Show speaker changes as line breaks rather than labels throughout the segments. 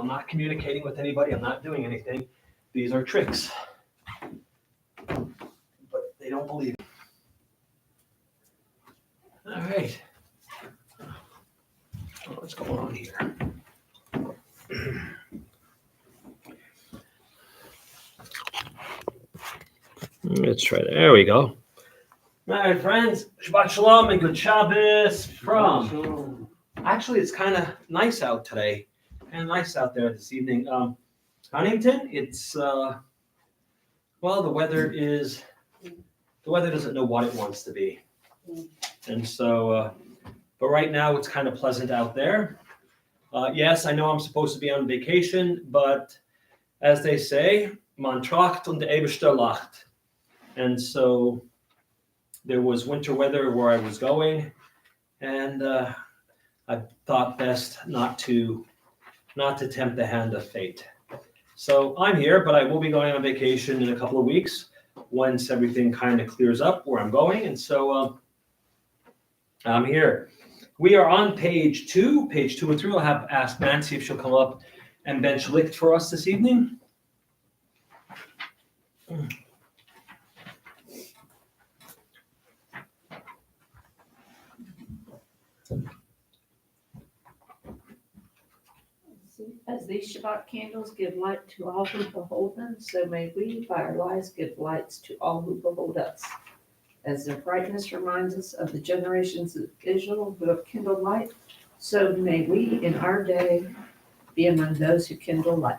I'm not communicating with anybody. I'm not doing anything. These are tricks. But they don't believe me. All right. What's going on here? Let's try that. There we go. All right, friends. Shabbat Shalom and good Shabbos from. Actually, it's kind of nice out today. And nice out there this evening. Huntington, it's well, the weather doesn't know what it wants to be. And so, but right now it's kind of pleasant out there. Yes, I know I'm supposed to be on vacation, but as they say, man tracht und der Eibishter lacht. And so there was winter weather where I was going, and I thought best not to tempt the hand of fate. So I'm here, but I will be going on vacation in a couple of weeks once everything kind of clears up where I'm going. And so I'm here. We are on page 2 and 3. I'll have asked Nancy if she'll come up and bench licht for us this evening.
As these Shabbat candles give light to all who behold them, so may we, by our lives, give lights to all who behold us. As their brightness reminds us of the generations of Israel who have kindled light, so may we, in our day, be among those who kindle light.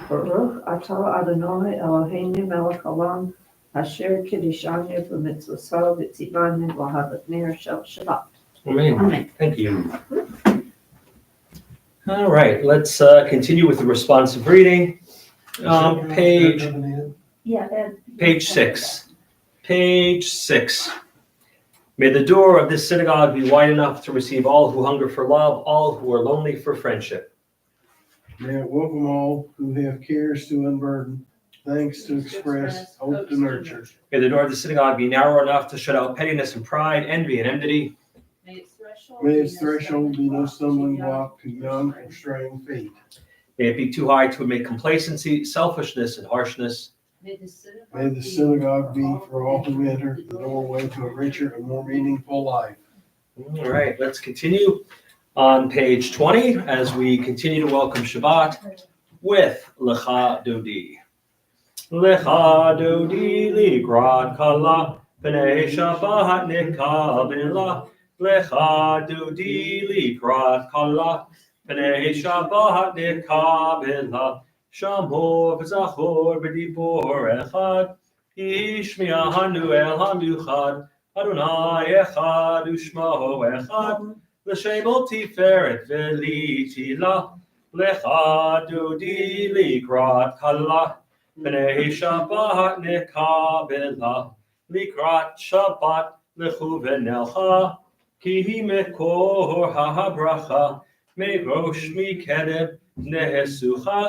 Baruch atah Adonai Eloheinu melech haolam, asher kiddushanu b'mitzvotav v'tzivanu v'havatner shel Shabbat.
Amen.
Amen.
Thank you. All right, let's continue with the responsive reading. Page 6. Page 6. May the door of this synagogue be wide enough to receive all who hunger for love, all who are lonely for friendship.
May it welcome all who have cares to unburden, thanks to express, hope to nurture.
May the door of the synagogue be narrow enough to shut out pettiness and pride, envy and enmity.
May its threshold be no stumbling block to young or straying feet.
May it be too high to admit complacency, selfishness, and harshness.
May the synagogue be for all who enter the doorway to a richer and more meaningful life.
All right, let's continue on page 20 as we continue to welcome Shabbat with Lecha Dodi. Lecha Dodi Ligrat Kala B'nei Shabbat Nikabila. Lecha Dodi Ligrat Kala B'nei Shabbat Nikabila. Shamor v'zachor b'dibor echad. Yishmi'ahanu el hamiuchad. Adonai echad u'shmo echad. L'shem tiferet v'litila. Lecha Dodi Ligrat Kala B'nei Shabbat Nikabila. Likrat Shabbat Lechu v'nelcha. Ki hi mekor ha'bracha. Merosh mikedeb nehesucha.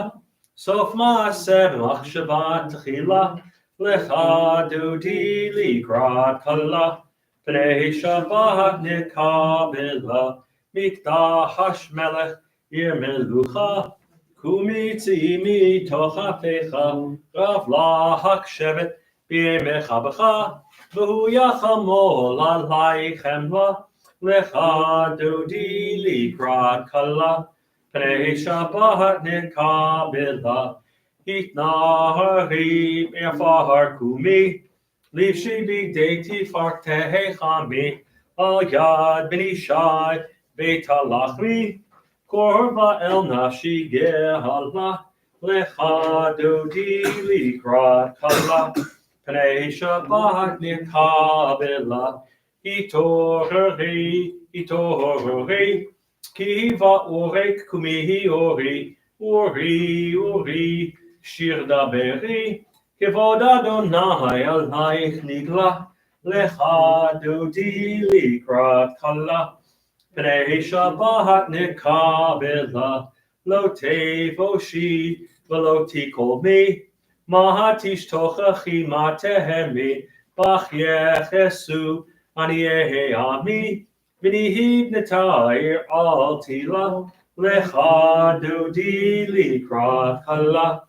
Sof ma'aseh b'machshavat tchila. Lecha Dodi Ligrat Kala B'nei Shabbat Nikabila. Mikdash melech ir melucha. Kumi tzimi tochafecha. Rav lahak shevet b'yemecha b'cha. V'hu yachamol alaychem la. Lecha Dodi Ligrat Kala B'nei Shabbat Nikabila. Hitnahari me'afar kumi. Livshi b'deiti fartei chami. Al yad b'nishai v'talachmi. Korva el nafshi gehala. Lecha Dodi Ligrat Kala B'nei Shabbat Nikabila. Hitorari, Kiva orek kumihi ori, shir daberi, kevod Adonai alaych nigla, lecha Dodi Ligrat Kala, B'nei Shabbat Nikabila, lo tevoshi, v'lo tikol mi, Mahatish tochachi matehemi, bach yechesu, aniyehe ami, v'nihib netayir al tila, lecha dodi likrat kala,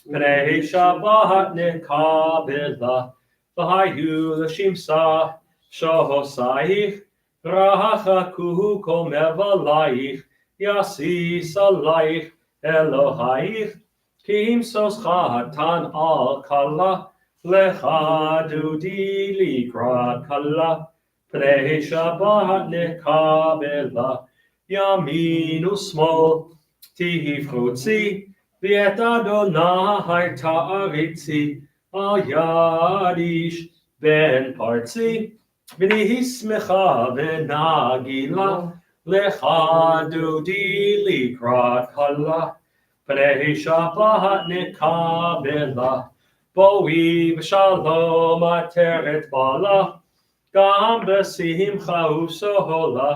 pnei Shabbat nekabela, v'hayu l'shimsa, shohosaich, rahachakuhu kol mevalaich, yasis alaich, Elohaich, Kim sos chatan al kala, lecha dudi likrat kala, pnei Shabbat nekabela, yamin usmol, tifrutzi, v'et Adonai ta'aritzi, al yadish ben partzi, v'nihismecha v'nagila, lecha dudi likrat kala, Pnei Shabbat nekabela, boi v'shalom ateret bala, gam b'simcha u'sohola,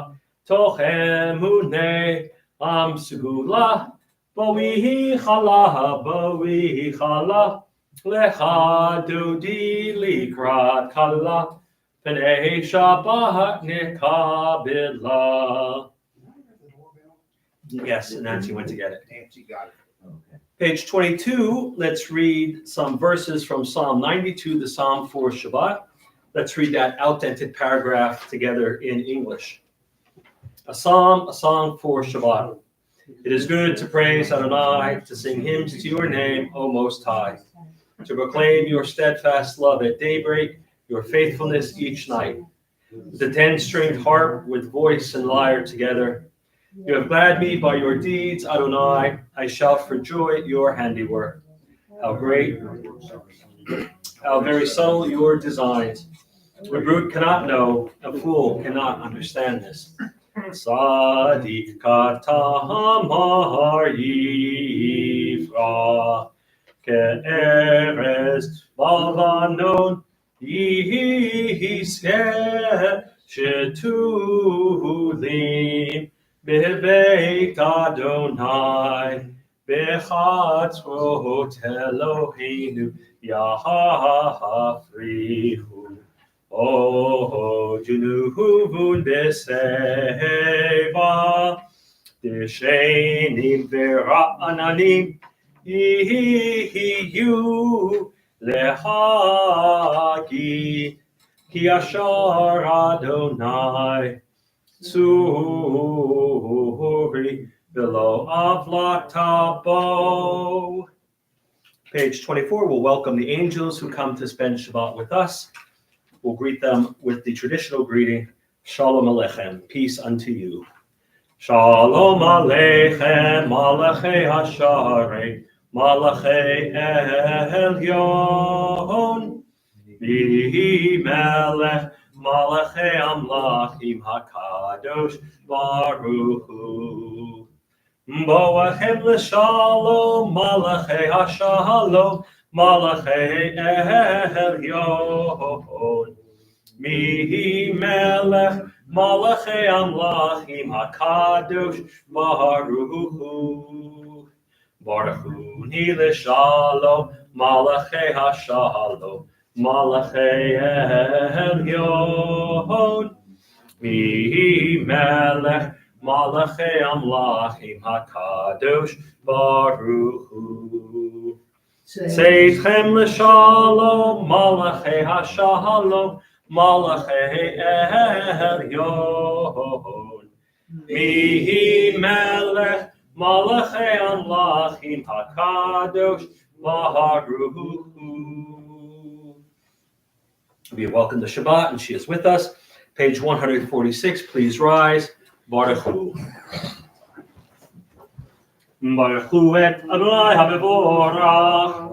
toch emunei am segula, boi chala, lecha dodi likrat kala, pnei Shabbat nekabela. Yes, and Nancy went to get it.
Nancy got it.
Page 22, let's read some verses from Psalm 92, the Psalm for Shabbat. Let's read that outdented paragraph together in English. A song for Shabbat. It is good to praise Adonai, to sing hymns to your name, O Most High, to proclaim your steadfast love at daybreak, your faithfulness each night. With the 10-stringed harp, with voice and lyre together, you have glad me by your deeds, Adonai. I shout for joy at your handiwork. How great, how very subtle your designs. A brute cannot know, a fool cannot understand this. Sadik katamar yifra, ke'erez balanon yiske shetulim. Beveit Adonai, bechatzrot Eloheinu, Yahafrihu. Oh, Junuhuvun beseva, Deshenim vera'ananim, Yihiyu lehagi, Ki ashar Adonai, Suri below Avlatabo. Page 24, we'll welcome the angels who come to spend Shabbat with us. We'll greet them with the traditional greeting, Shalom Aleichem, peace unto you. Shalom Aleichem, Malachei Hasharei, Malachei Elyon, Bihi Melech, Malachei Amlachim HaKadosh Baruch Hu. Boachem l'shalom, Malachei HaShalom, Malachei Elyon. Mihi Melech, Malachei Amlachim HaKadosh Baruch Hu. Baruch Hu Ni l'shalom, Malachei HaShalom, Malachei Elyon, Mihi Melech, Malachei Amlachim HaKadosh Baruch Hu. Seitchem l'shalom, Malachei HaShalom, Malachei Elyon, Mihi Melech, Malachei Amlachim HaKadosh Baruch Hu. Be welcome to Shabbat, and she is with us. Page 146, please rise. Baruch Hu. Baruch Hu et Adonai HaMevorach.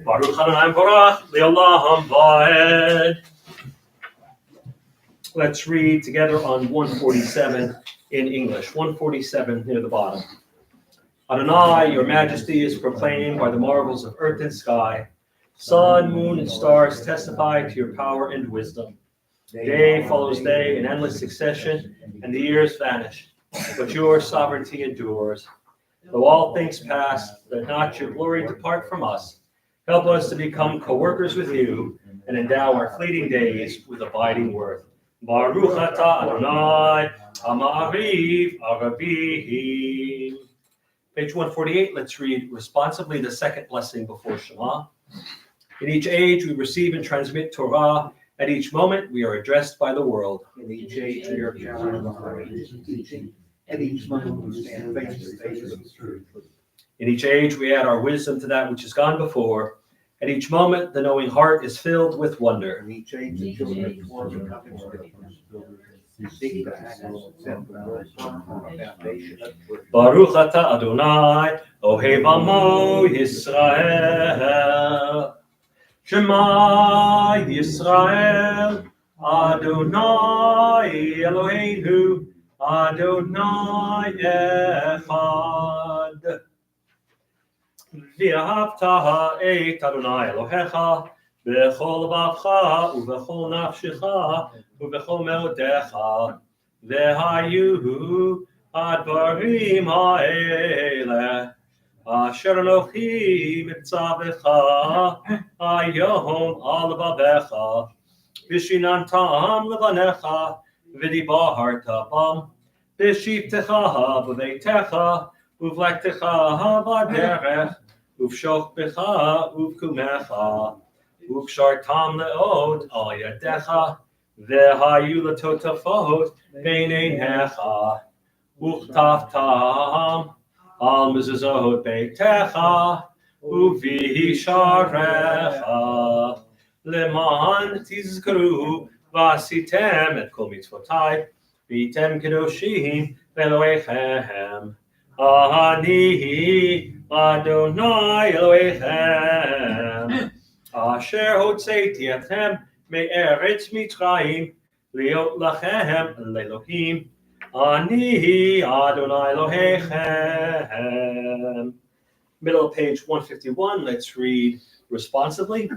Baruch Adonai HaMevorach, Le'olam Va'ed. Let's read together on 147 in English. 147 near the bottom. Adonai, your majesty is proclaimed by the marvels of earth and sky. Sun, moon, and stars testify to your power and wisdom. Day follows day in endless succession, and the years vanish. but your sovereignty endures. Though all things pass, let not your glory depart from us. Help us to become co-workers with you and endow our fleeting days with abiding worth. Baruch atah Adonai, Ha'ma'ariv Arabim. Page 148, let's read responsibly the second blessing before Shema. In each age we receive and transmit Torah. At each moment we are addressed by the world.
In each age we are challenged by our teaching. At each moment we stand face to face with the truth.
In each age we add our wisdom to that which has gone before. At each moment the knowing heart is filled with wonder.
In each age the children of Torah become instructors. Seek the access set the world on a foundation of truth.
Baruch atah Adonai, Ohev Amo Yisrael. Shema Yisrael, Adonai Eloheinu, Adonai Echad. V'ahavta et Adonai Elohecha, b'chol לבבך ובכל נפשך ובכל מאודיך, והיו הדברים האלה אשר אנוכי מצווך היום על לבבך, ושיננתם לבניך ודיברת בם, בשבתך בביתך ובלכתך בדרך ובשוכבך ובקומך, וקשרתם לאות על ידיך, והיו לטוטפות בין עיניך, וכתבתם על מזוזות ביתך ובישעריך, למען תזכרו ועשיתם את כל מצוותיי, והייתם קדושים לאלוהיכם. אני אדוני אלוהיכם, אשר הוצאתי אתכם מארץ מצרים, להיות לכם לאלוהים. Ani Adonai Elohechem. Middle of page 151, let's read responsively.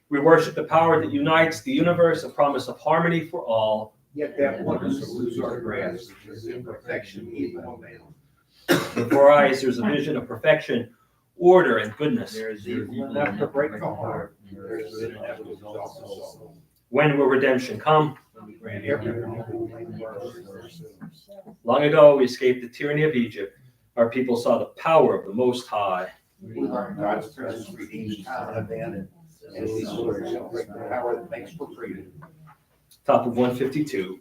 We worship the power that unites the universe, a promise of harmony for all.
Yet that oneness will lose our grasp as imperfection even abound.
Before our eyes, there's a vision of perfection, order, and goodness.
There is evil enough to break the heart. There is good enough to exalt the soul.
When will redemption come?
When we grant everyone who works.
Long ago, we escaped the tyranny of Egypt. Our people saw the power of the Most High.
We learn God's presence redeems time and abandon, and we celebrate the power that makes for freedom.
Top of 152.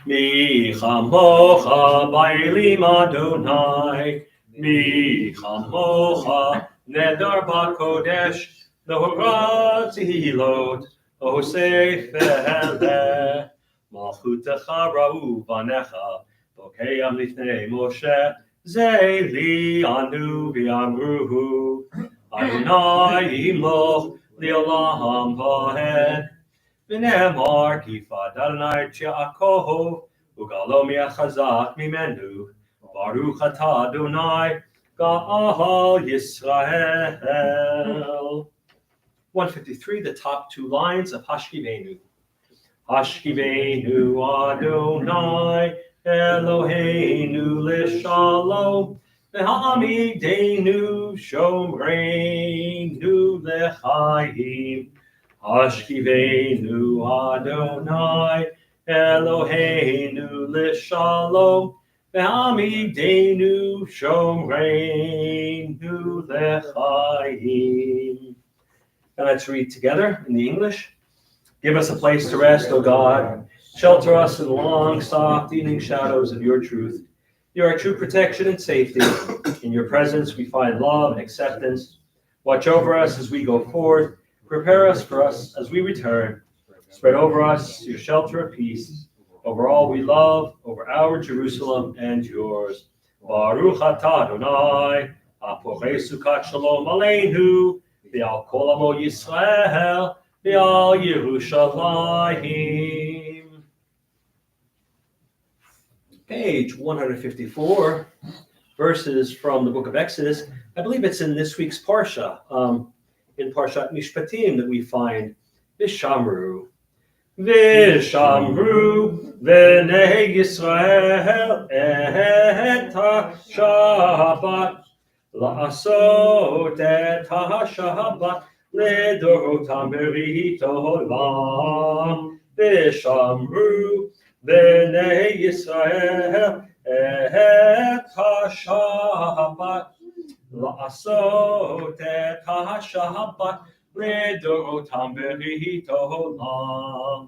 Mi chamocha ba'elim Adonai, mi chamocha nedar ba'kodesh, Nohora zihilot, Osefele, Malchutecha ra'u vanecha, Bokeyam lifnei Moshe, Zeli anu v'amruhu, Adonai imloch li'olam v'hed, V'nemar kifad Adonai Yaakov, Ugalo mi'achazak mimenu, Baruch atah Adonai, Ga'al Yisrael. 153, the top two lines of Hashkivenu. Hashkivenu Adonai Eloheinu Lishalom, Ve'hamidenu Shomreinu Lechaim. Hashkivenu Adonai Eloheinu Lishalom, Ve'hamidenu Shomreinu Lechaim. And let's read together in the English. Give us a place to rest, O God. Shelter us in the long, soft evening shadows of your truth. You are true protection and safety. In your presence we find love and acceptance. Watch over us as we go forth. Prepare us for us as we return. Spread over us your shelter of peace. Over all we love, over our Jerusalem and yours. Baruch atah Adonai, aporei sukat shalom aleinu. V'al kol amo Yisrael, v'al Yerushalayim. Page 154, verses from the book of Exodus. I believe it's in this week's Parsha, in Parshat Mishpatim, that we find Vishamru. Vishamru, Bnei Yisrael et HaShabbat לעשות את השבת לדורותם בריתו עולם ושמרו בני ישראל את השבת לעשות את השבת לדורותם בריתו עולם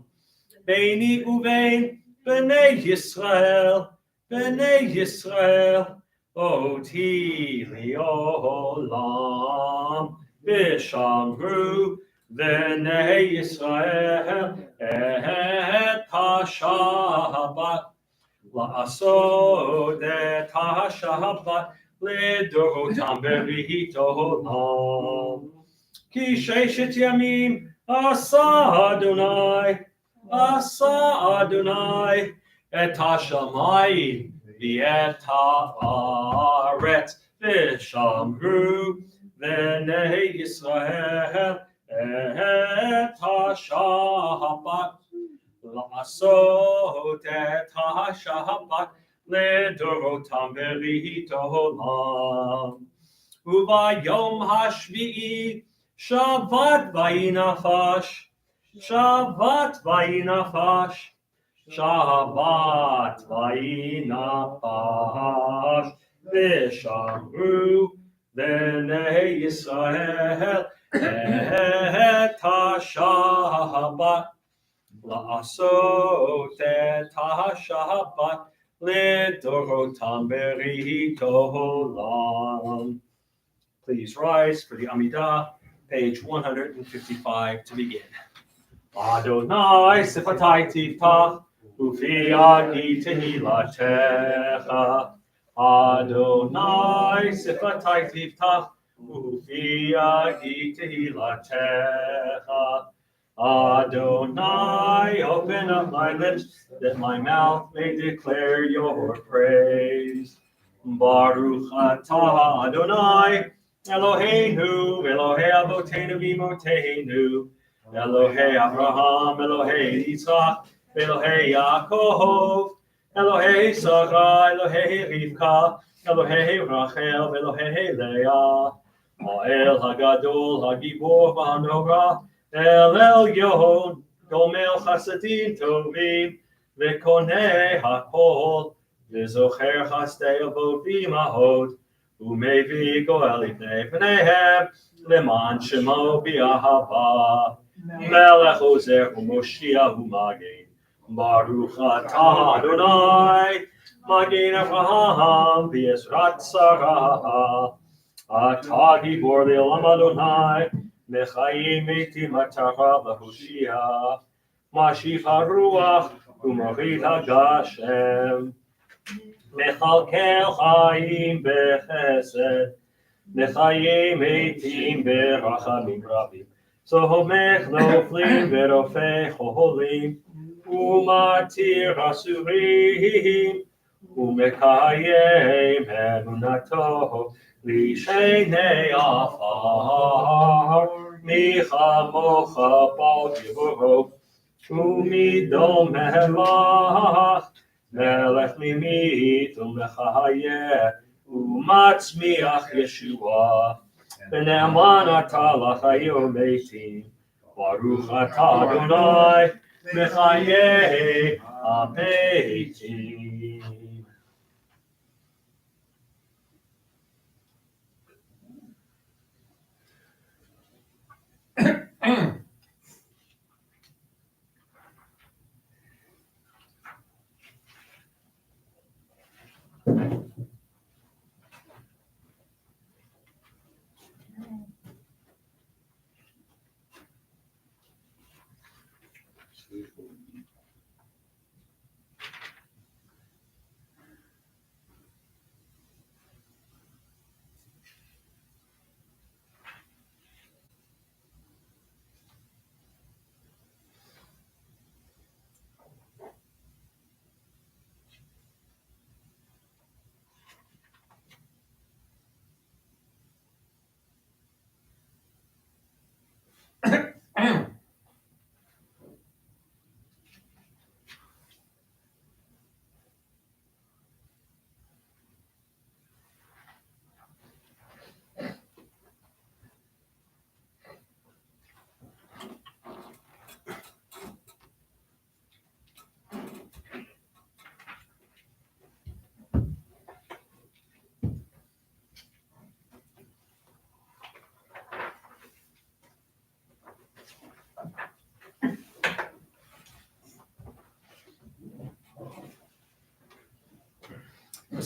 ביני ובין בני ישראל אותי לעולם ושמרו בני ישראל את השבת לעשות את השבת לדורותם בריתו עולם כי ששת ימים עשה אדוני את השמיים ואת הארץ ושמרו בני ישראל את השבת לעשות את השבת לדורותם בריתו עולם וביום השביעי שבת ויהי נפש שבת ויהי נפש ושמרו בני ישראל את השבת לעשות את השבת לדורותם בריתו עולם. Please rise for the Amidah, page 155 to begin. Adonai sifatai tiftach ufi agi tehilatecha. Adonai sifatai tiftach ufi agi tehilatecha. Adonai, open up my lips that my mouth may declare your praise. Baruch atah Adonai Eloheinu Elohei Avotenu v'Imotenu Elohei Abraham, Elohei Yitzchak, Elohei Yaakov, Elohei Sarah, Elohei Rivka, Elohei Rachel, Elohei Leah, Ha'el Hagadol, Hagibor V'Hanora, El Elyon, Gomel Chasadim Tovim, V'Konei HaKol, V'Zocher Chasdei Avot V'Imahot, U'Mevi Goel Ipnei Pneihem, Leman Shemo B'Ahava. Melech Ozer Moshiach Magen Baruch Atah Adonai Magen Avraham V'Ezrat Sarah Atah Gibor Le'olam Adonai Mechayim Metim Atara V'Hoshia Mashif HaRuach U'Morid HaGashem Mechalkel Chaim B'Chesed Mechayim Metim B'Rachamim Rabim Somech noflim verofei cholim, umatir asurim, umekayem emunato, lishenei afar, michamocha bal giboro, umidom melach, melech mimit umechayeh, umatzmiach Yeshua. V'ne'aman atah l'chayim meitim, Baruch atah Adonai mechayei ha'meitim.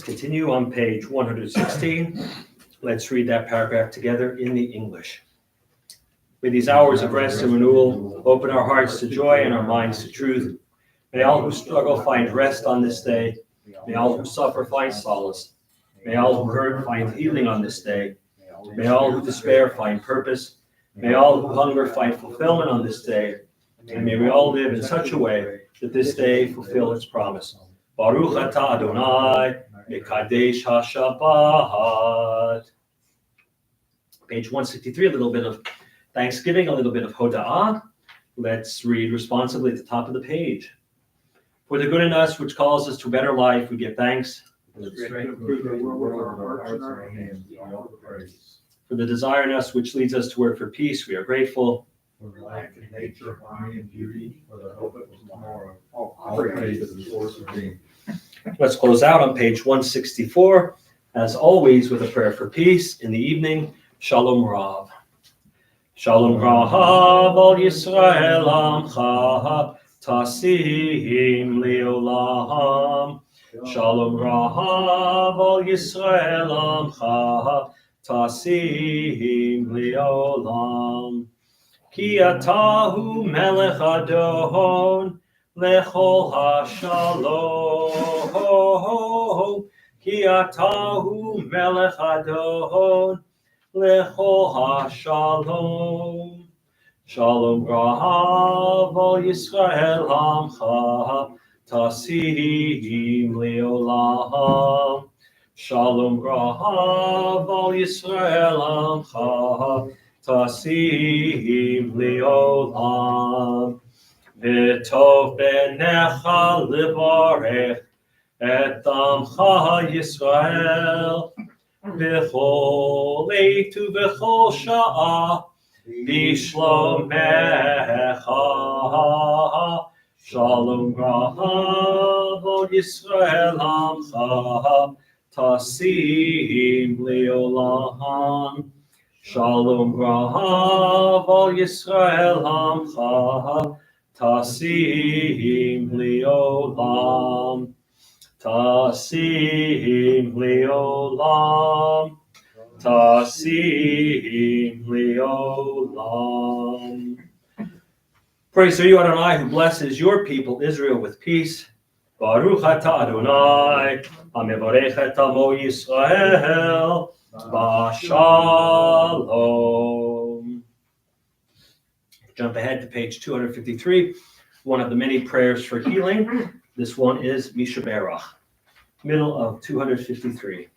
Let's continue on page 116. Let's read that paragraph together in the English. May these hours of rest and renewal open our hearts to joy and our minds to truth. May all who struggle find rest on this day. May all who suffer find solace. May all who hurt find healing on this day. May all who despair find purpose. May all who hunger find fulfillment on this day. And may we all live in such a way that this day fulfill its promise. Baruch atah Adonai, Mekadesh HaShabbat. Page 163, a little bit of Thanksgiving, a little bit of Hoda'ah. Let's read responsibly at the top of the page. For the good in us which calls us to a better life, we give thanks.
For the strength of fruit that will work our hearts and our hands, all the praise.
For the desire in us which leads us to work for peace, we are grateful.
For the life and nature, harmony and beauty, for the hope of tomorrow, all praise is the source of being.
Let's close out on page 164, as always, with a prayer for peace in the evening. Shalom Rav. Shalom Rav al Yisrael Amcha Tasim Leolam. Shalom Rav al Yisrael Amcha Tasim Leolam. Ki atahu melech adon lechol hashalom. Ki atahu melech adon lechol hashalom. Shalom Rav al Yisrael Amcha Tasim Leolam. Shalom Rav al Yisrael Amcha Tasim Leolam. V'tov benecha levarech et amcha Yisrael v'chol eitu v'chol sha'a b'shlomecha. Shalom Rav al Yisrael Amcha Tasim Leolam. Shalom Rav al Yisrael Amcha Tasim Leolam. Tasim Leolam. Tasim Leolam. Praise are you, Adonai, who blesses your people Israel with peace. Baruch atah Adonai, hamevarech et amo Yisrael. Shalom. Jump ahead to page 253, one of the many prayers for healing. This one is Misha Berach, middle of 253.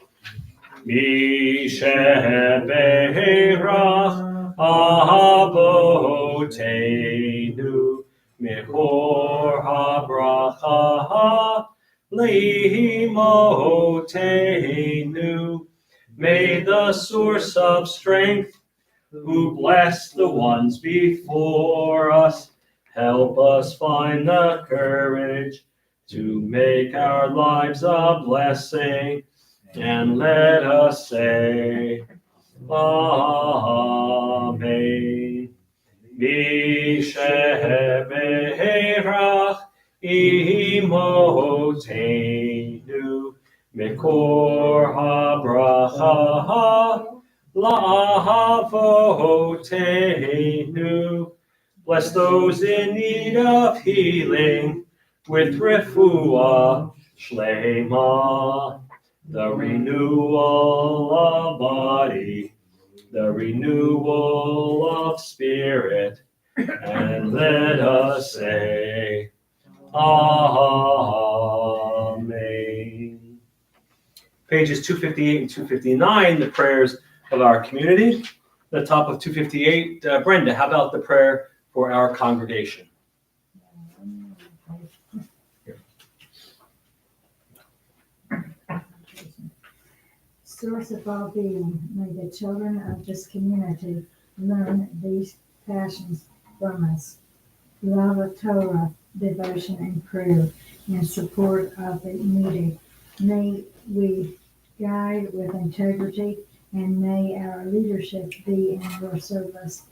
Misha Berach Avoteinu Mehor HaBracha Leimoteinu. May the source of strength, who blessed the ones before us, help us find the courage to make our lives a blessing, and let us say, Amen. Misheberach imoteinu Mekor habracha la'avoteinu. Bless those in need of healing with refuah shlema, the renewal of body, the renewal of spirit, and let us say, Amen. Pages 258 and 259, the prayers of our community. The top of 258, Brenda, how about the prayer for our congregation?
Source of all being, may the children of this community learn these passions from us. Love of Torah, devotion and prayer, in support of the needy. May we guide with integrity, and may our leadership be in your service.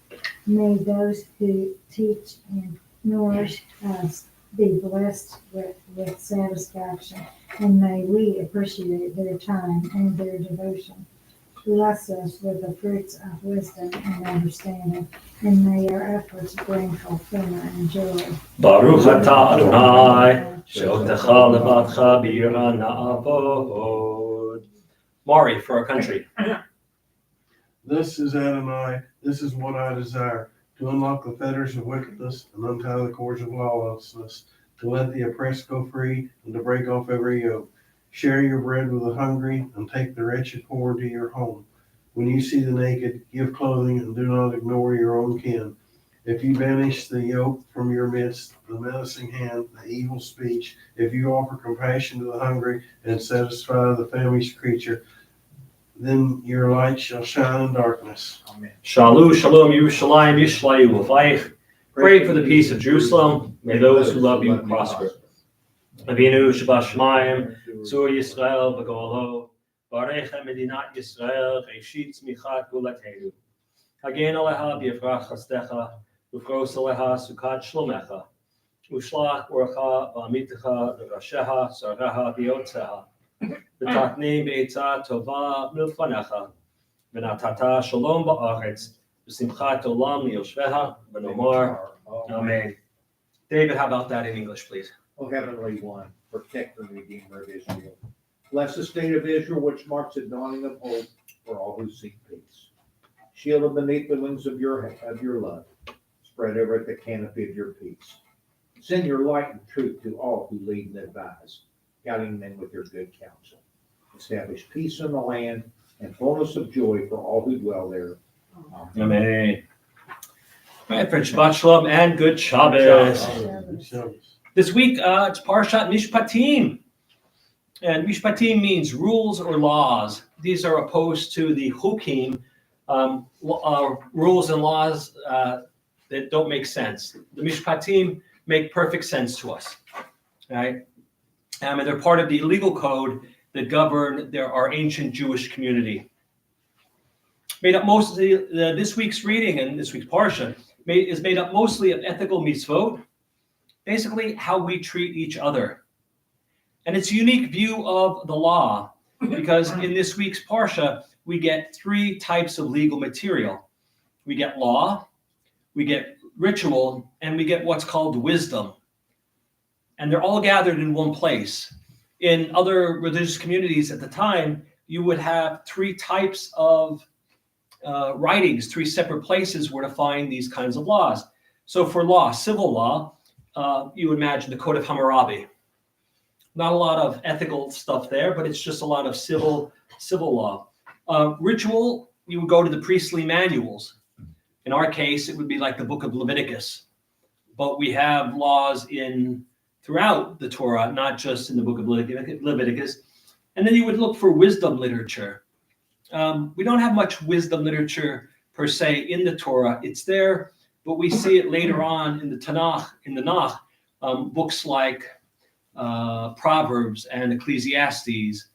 May those who teach and nourish us be blessed with satisfaction, and may we appreciate their time and their devotion. Bless us with the fruits of wisdom and understanding, and may our efforts bring fulfillment and joy.
Baruch atah Adonai, she'otecha levadcha b'yira na'avod. Mari, for our country.
This is Adonai, this is what I desire, to unlock the fetters of wickedness and untie the cords of lawlessness, to let the oppressed go free and to break off every yoke. Share your bread with the hungry and take the wretched poor into your home. When you see the naked, give clothing and do not ignore your own kin. If you banish the yoke from your midst, the menacing hand, the evil speech, if you offer compassion to the hungry and satisfy the famished creature, then your light shall shine in darkness.
Amen.
Shalom, shalom, Yerushalayim, Yishlayu V'vayich. Pray for the peace of Jerusalem. May those who love you prosper. Avinu Shabashamayim, Zur Yisrael V'golo, Barech Medinat Yisrael, Reshit Tzmichat Gulatenu. Hagen Aleha B'Yifrach Chastecha, Ufros Aleha Sukat Shlomecha, Ushlach Orcha V'amitecha L'Rasheha, Sareha B'Yotzeha, V'tatnei B'Eitzah Tova Milfanecha, V'natata Shalom Ba'aretz, V'simchat Olam Liyoshveha, V'nomar. Amen. David, how about that in English, please?
O Heavenly One, protector and redeemer of Israel. Bless the state of Israel, which marks the dawning of hope for all who seek peace. Shield them beneath the wings of your love. Spread over it the canopy of your peace. Send your light and truth to all who lead and advise, guiding them with your good counsel. Establish peace in the land and fullness of joy for all who dwell there.
Amen. All right, for Shabbat Shalom and good Shabbos. This week, it's Parshat Mishpatim. And Mishpatim means rules or laws. These are opposed to the Chukim, rules and laws that don't make sense. The Mishpatim make perfect sense to us, right? And they're part of the legal code that govern our ancient Jewish community. Made up mostly, this week's reading and this week's Parsha is made up mostly of ethical mitzvot, basically how we treat each other. And it's a unique view of the law because in this week's Parsha, we get three types of legal material. We get law, we get ritual, and we get what's called wisdom. And they're all gathered in one place. In other religious communities at the time, you would have three types of writings, three separate places where to find these kinds of laws. So for law, civil law, you would imagine the Code of Hammurabi. Not a lot of ethical stuff there, but it's just a lot of civil law. Ritual, you would go to the priestly manuals. In our case, it would be like the book of Leviticus. But we have laws throughout the Torah, not just in the book of Leviticus. And then you would look for wisdom literature. We don't have much wisdom literature per se in the Torah. It's there, but we see it later on in the Tanakh, books like Proverbs and Ecclesiastes,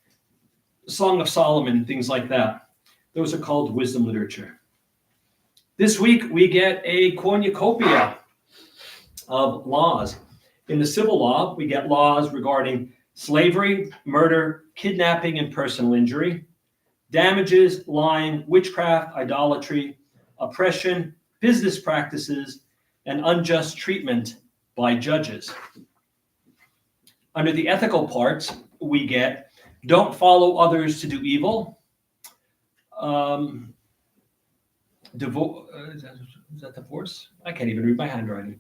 Song of Solomon, things like that. Those are called wisdom literature. This week, we get a cornucopia of laws. In the civil law, we get laws regarding slavery, murder, kidnapping, and personal injury, damages, lying, witchcraft, idolatry, oppression, business practices, and unjust treatment by judges. Under the ethical parts, we get don't follow others to do evil. Is that divorce? I can't even read my handwriting.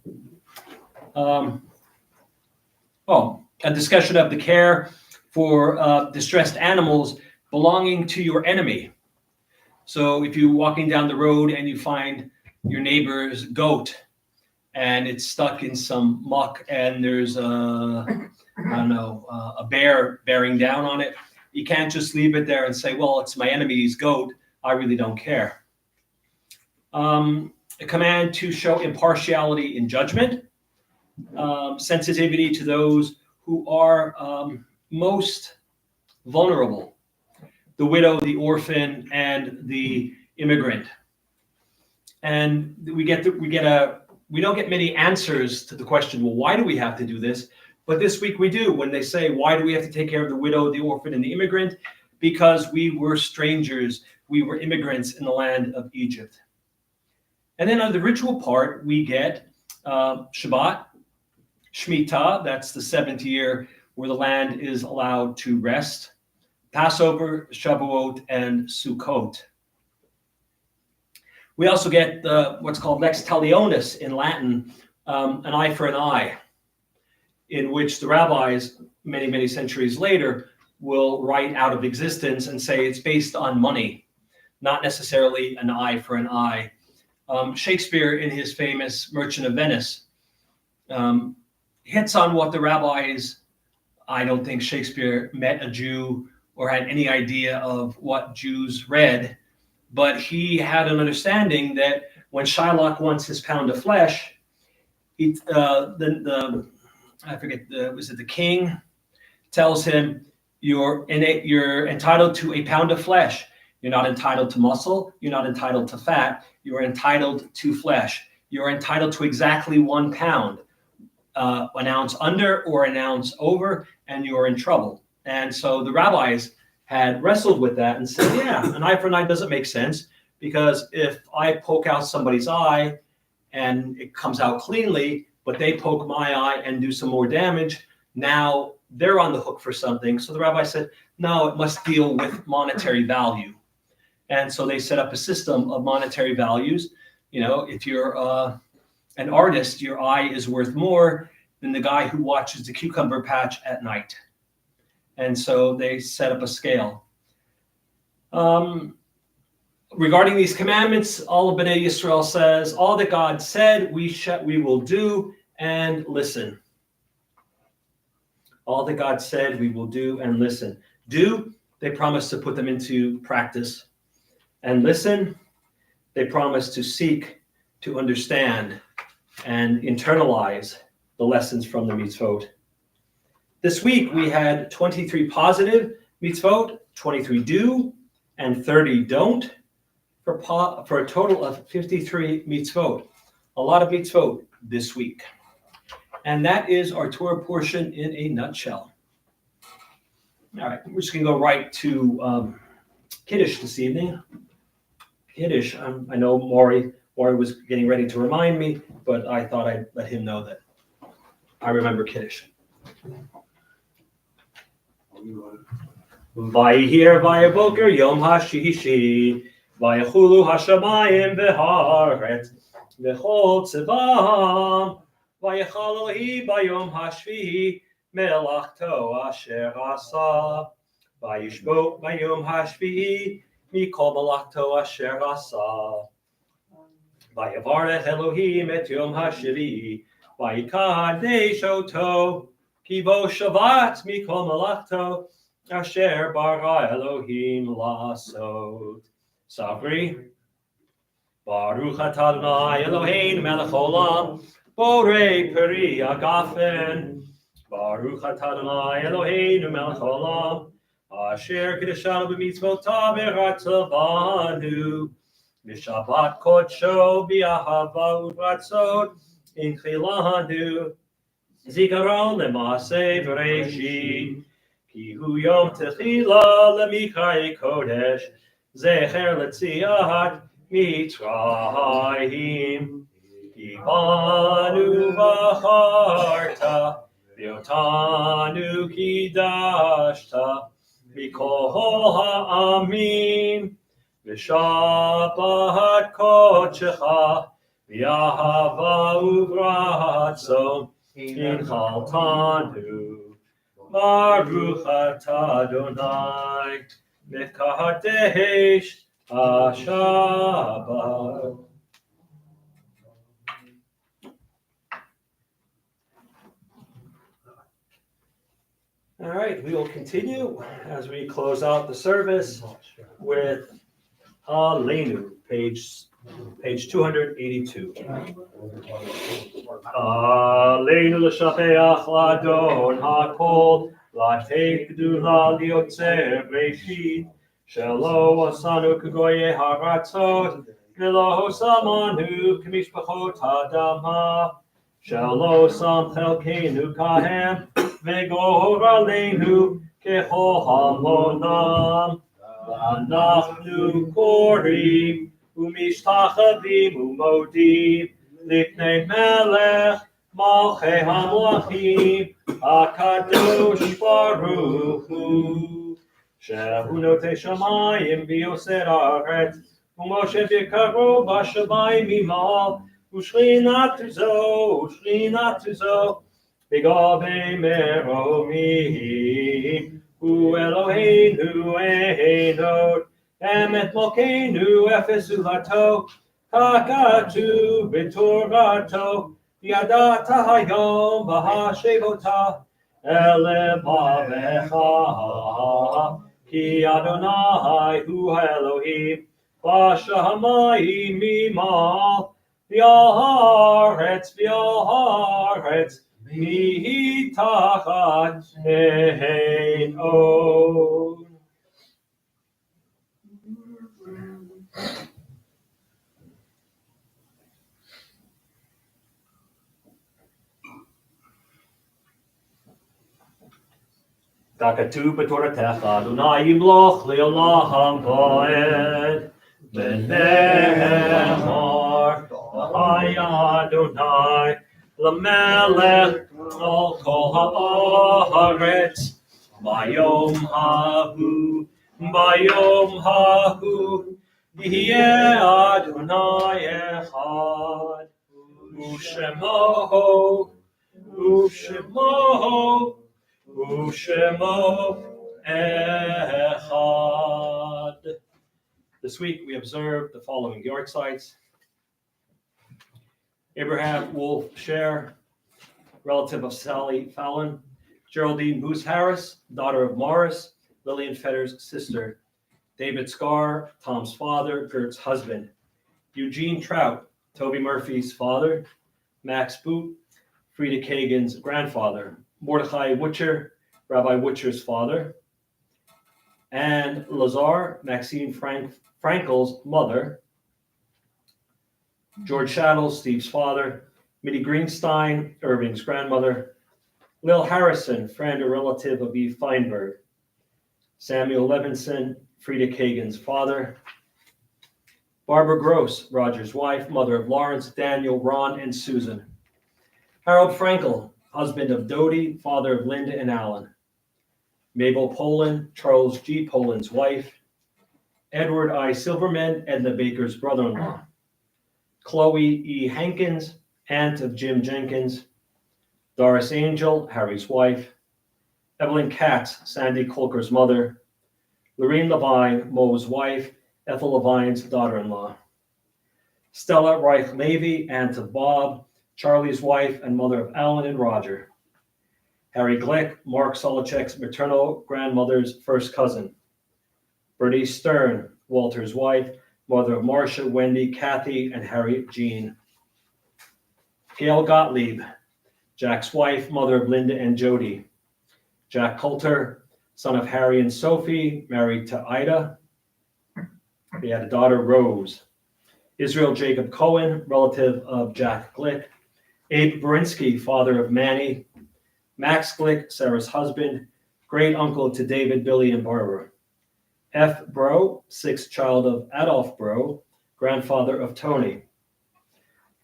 A discussion of the care for distressed animals belonging to your enemy. So if you're walking down the road and you find your neighbor's goat and it's stuck in some muck and there's a bear bearing down on it, you can't just leave it there and say, well, it's my enemy's goat, I really don't care. A command to show impartiality in judgment, sensitivity to those who are most vulnerable, the widow, the orphan, and the immigrant. And we get a we don't get many answers to the question, well, why do we have to do this? But this week we do, when they say, why do we have to take care of the widow, the orphan, and the immigrant? Because we were strangers, we were immigrants in the land of Egypt. And then on the ritual part, we get Shabbat, Shemitah, that's the 7th year where the land is allowed to rest, Passover, Shavuot, and Sukkot. We also get what's called lex talionis in Latin, an eye for an eye, in which the rabbis, many, many centuries later, will write out of existence and say it's based on money, not necessarily an eye for an eye. Shakespeare, in his famous Merchant of Venice, hits on what the rabbis, I don't think Shakespeare met a Jew or had any idea of what Jews read, but he had an understanding that when Shylock wants his pound of flesh, the king tells him, you're entitled to a pound of flesh. You're not entitled to muscle. You're not entitled to fat. You are entitled to flesh. You're entitled to exactly 1 pound, an ounce under or an ounce over, and you're in trouble. And so the rabbis had wrestled with that and said, yeah, an eye for an eye doesn't make sense, because if I poke out somebody's eye and it comes out cleanly, but they poke my eye and do some more damage, now they're on the hook for something. So the rabbi said, no, it must deal with monetary value. And so they set up a system of monetary values. You know, if you're an artist, your eye is worth more than the guy who watches the cucumber patch at night. And so they set up a scale. Regarding these commandments, all of Bnei Yisrael says, all that God said, we will do and listen. All that God said, we will do and listen. Do, they promise to put them into practice. And listen, they promise to seek, to understand, and internalize the lessons from the mitzvot. This week, we had 23 positive mitzvot, 23 do, and 30 don't, for a total of 53 mitzvot. A lot of mitzvot this week. And that is our Torah portion in a nutshell. All right, we're just going to go right to Kiddush this evening. Kiddush, I know Maury was getting ready to remind me, but I thought I'd let him know that I remember Kiddush. Vayihir vayaboker yom hashishi, vayachulu hashamayim v'haaretz, v'chol tzivaham, vayachal Elohi bayom hashvihi, melachto asher asa, vayishbot bayom hashvihi, mikol melachto asher asa, vayavarech Elohim et yom hashivi, vayikadesh oto, ki bo shavat mikol melachto, asher bara Elohim lasot. Savri. Baruch atah Adonai Eloheinu melech olam, borei peri agafen. Baruch atah Adonai Eloheinu melech olam, asher kiddushanu b'mitzvotav v'ratzavanu, b'shabbat kodsho b'ahava u'ratzot, inchilanu, zikaron l'maaseh v'reishit, ki hu yom techila l'michai kodesh, zecher l'tziat mitzrayim, ki banu b'charta, v'otanu kidashta, mikol ha'amim, v'shabbat kodshecha, v'ahava u'ratzon, inchaltanu. Baruch atah Adonai, mekadesh HaShabbat. All right, we will continue as we close out the service with Aleinu, page 282. Aleinu l'shapeach l'adon ha'kol, l'atei gdula liotzer b'reshit, shelo asanu k'goyei haratzot, ולא שמענו כמשפחות האדמה, שלא שם חלקנו כהם, וגורלנו ככל המונם. ואנחנו קוראים ומשתחווים ומודים לפני מלך מלכי המלכים הקדוש ברוך הוא, שהוא נוטה שמיים ויוסר הארץ, ומשה בקרו בשמיים ממעל, ושכינתו זו בגבי מרומים. הוא אלוהינו אין עוד, אמת מלכנו אפס זולתו, ככתוב בתורתו, ידעת היום והשבתה אל לבבך, כי אדוני הוא האלוהים בשמיים ממעל, והארץ מתחת אין עוד. ככתוב בתורתך, אדוני ימלוך לעולם ועד, ונאמר, חי אדוני למלך על כל הארץ, ביום ההוא יהיה אדוני אחד, ושמו echad. This week we observed the following yahrzeits. Abraham Wolf Scher, relative of Sally Fallon. Geraldine Booth Harris, daughter of Morris, Lillian Fetter's sister. David Scarr, Tom's father, Gert's husband. Eugene Trout, Toby Murphy's father. Max Boot, Frida Kagan's grandfather. Mordechai Witcher, Rabbi Witcher's father. And Lazar, Maxine Frankel's mother. George Shaddles, Steve's father. Mitty Greenstein, Irving's grandmother. Lil Harrison, friend or relative of Eve Feinberg. Samuel Levinson, Frida Kagan's father. Barbara Gross, Roger's wife, mother of Lawrence, Daniel, Ron, and Susan. Harold Frankel, husband of Dodie, father of Linda and Alan. Mabel Poland, Charles G. Poland's wife. Edward I. Silverman, Edna Baker's brother-in-law. Chloe E. Hankins, aunt of Jim Jenkins. Doris Angel, Harry's wife. Evelyn Katz, Sandy Colker's mother. Lorene Levine, Mo's wife, Ethel Levine's daughter-in-law. Stella Reich Levy, aunt of Bob, Charlie's wife and mother of Alan and Roger. Harry Glick, Mark Solochek's maternal grandmother's first cousin. Bernice Stern, Walter's wife, mother of Marcia, Wendy, Kathy, and Harriet Jean. Gail Gottlieb, Jack's wife, mother of Linda and Jody. Jack Coulter, son of Harry and Sophie, married to Ida. They had a daughter, Rose. Israel Jacob Cohen, relative of Jack Glick. Abe Berinsky, father of Manny. Max Glick, Sarah's husband, great uncle to David, Billy, and Barbara. F. Bro, sixth child of Adolf Bro, grandfather of Tony.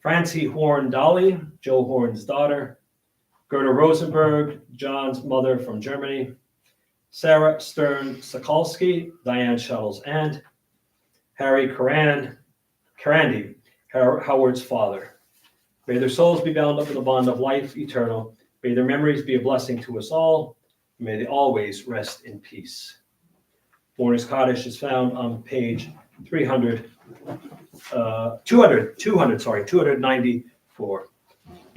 Francie Horn Dolly, Joe Horn's daughter. Gerda Rosenberg, John's mother from Germany. Sarah Stern Sokolsky, Diane Shuttle's aunt. Harry Carandi, Howard's father. May their souls be bound up in the bond of life eternal. May their memories be a blessing to us all. May they always rest in peace. Mourner's Kaddish is found on page 294.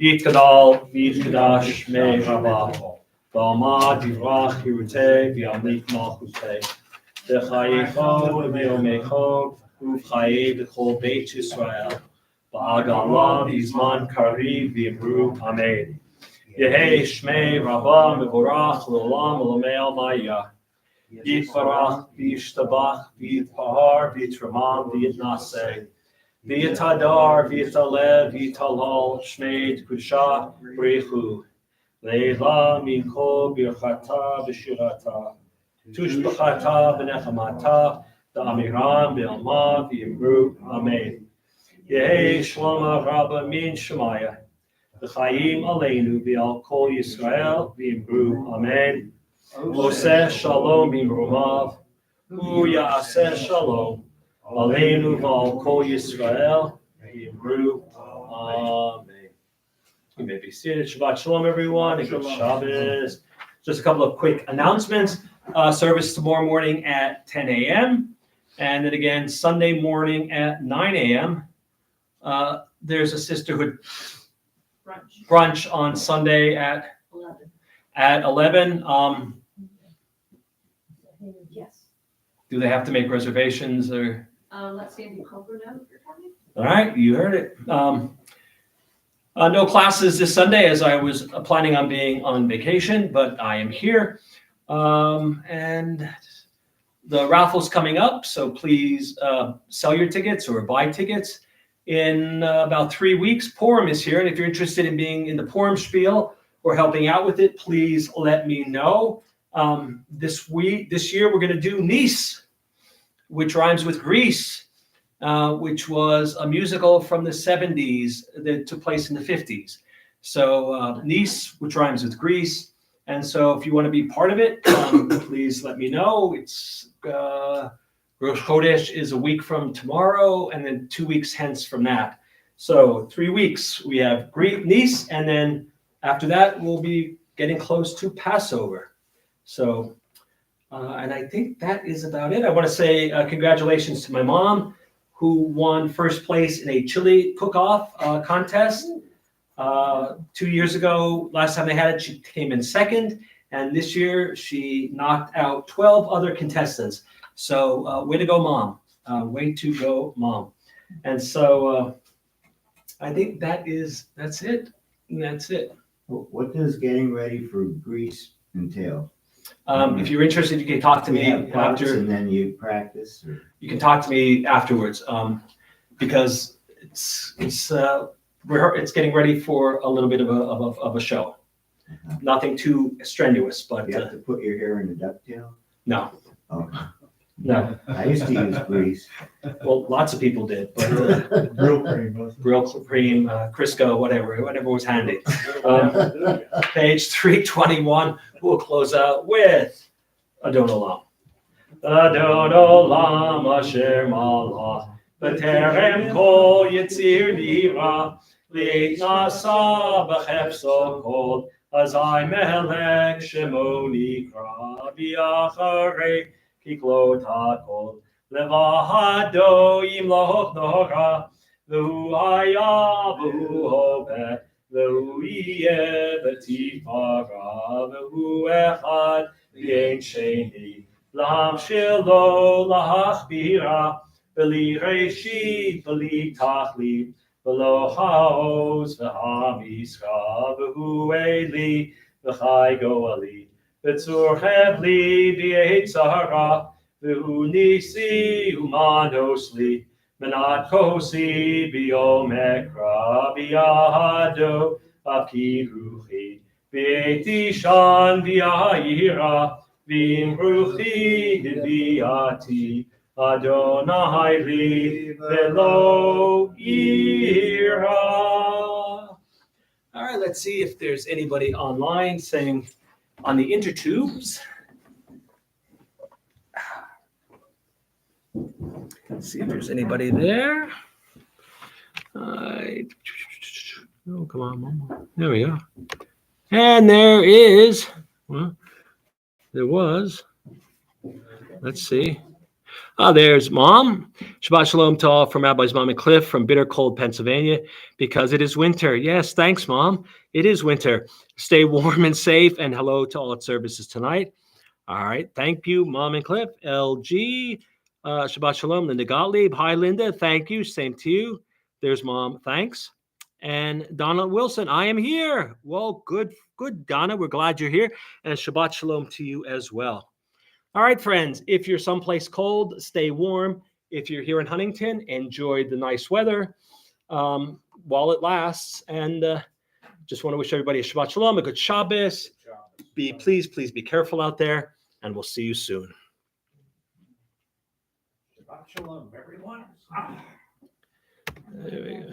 Yitkadal, Yitkadash, Me Rabah, Valma, Divrach, Hirute, Viamlik, Malchute, Dechayecho, Meomecho, Uvchaye, Bechol Beit Yisrael, Ba'agalah, Bizman, Kariv, Vibru, Amen. Yehei Shmei Rabah Mevorach L'olam L'omei Almaya Yitvarach V'yishtabach V'yitpahar V'yitramam V'yitnaseh V'yatadar, v'yatalev, v'yatalal, shmei kusha, b'rechu. Leila mikol birchata v'shirata. Tushbachata v'nechamata, da'amiram v'ilma v'yimru, amen. Yehi shloma rabba min shemaya. V'chayim aleinu v'al kol Yisrael v'yimru, amen. Oseh shalom b'mrumav, u'yaseh shalom. Aleinu v'al kol Yisrael v'yimru, amen. You may be seated. Shabbat shalom, everyone, and good Shabbos. Just a couple of quick announcements. Service tomorrow morning at 10 a.m. And then again, Sunday morning at 9 a.m. There's a sisterhood brunch on Sunday at 11.
Yes.
Do they have to make reservations or?
Let Sandy Culver know if you're coming.
All right, you heard it. No classes this Sunday as I was planning on being on vacation, but I am here. And the raffle's coming up, so please sell your tickets or buy tickets. In about 3 weeks, Purim is here, and if you're interested in being in the Purim spiel or helping out with it, please let me know. This year, we're going to do Nice, which rhymes with Greece. Which was a musical from the 70s that took place in the 50s. So Nice, which rhymes with Greece. And so if you want to be part of it, please let me know. It's Rosh Chodesh is a week from tomorrow, and then 2 weeks hence from that. So 3 weeks, we have Nice, and then after that, we'll be getting close to Passover. So, and I think that is about it. I want to say congratulations to my mom, who won first place in a chili cook-off contest 2 years ago. Last time they had it, she came in second, and this year she knocked out 12 other contestants. So way to go, Mom. Way to go, Mom. And so I think that's it. That's it.
What does getting ready for Greece entail?
If you're interested, you can talk to me
Parts
after.
and then you practice? Or?
You can talk to me afterwards because it's getting ready for a little bit of a show.
Uh-huh.
Nothing too strenuous, but
You have to put your hair in a ducktail?
no.
No. I used to use Greece.
Well, lots of people did, but Grill Cream, Crisco, whatever was handy. Page 321, we'll close out with Adon Olam. Adon Olam Asher Malach, B'terem Kol Yitzir Nira, Li'et Nasa B'chefso Kol, Azai Melech Shemo Nikra, B'yacharei Kiklot HaKol, Levahado Yimloch Nora, V'hu Haya V'hu Hoveh, V'hu Yeh V'tifara, V'hu Echad V'yein Sheni, L'hamshilo L'hachbira, V'li Reshit V'li Tachlit, V'lo Haoz V'hamischa, V'hu Eli V'chai Goali, V'tzur Chevli V'yetzara, V'hu Nisi Umanosli, Menat Kosi B'yomekra B'yahado Akiruchi, V'etishan V'yahira, V'imruchi V'yati, Adonai Li V'lo Yira. All right, let's see if there's anybody online saying on the intertubes. Let's see if there's anybody there. Oh, come on, Mama. There we go. And there is, well, there was. Let's see. There's Mom. Shabbat Shalom to all from Rabbi's Mom and Cliff from bitter cold Pennsylvania because it is winter. Yes, thanks, Mom. It is winter. Stay warm and safe, and hello to all at services tonight. All right. Thank you, Mom and Cliff. LG. Shabbat Shalom, Linda Gottlieb. Hi, Linda. Thank you. Same to you. There's Mom. Thanks. And Donna Wilson. I am here. Well, good, Donna. We're glad you're here. And Shabbat Shalom to you as well. All right, friends. If you're someplace cold, stay warm. if you're here in Huntington, enjoy the nice weather while it lasts. And just want to wish everybody a Shabbat Shalom, a good Shabbos. Please be careful out there, and we'll see you soon.
Shabbat shalom, everyone.
There we go.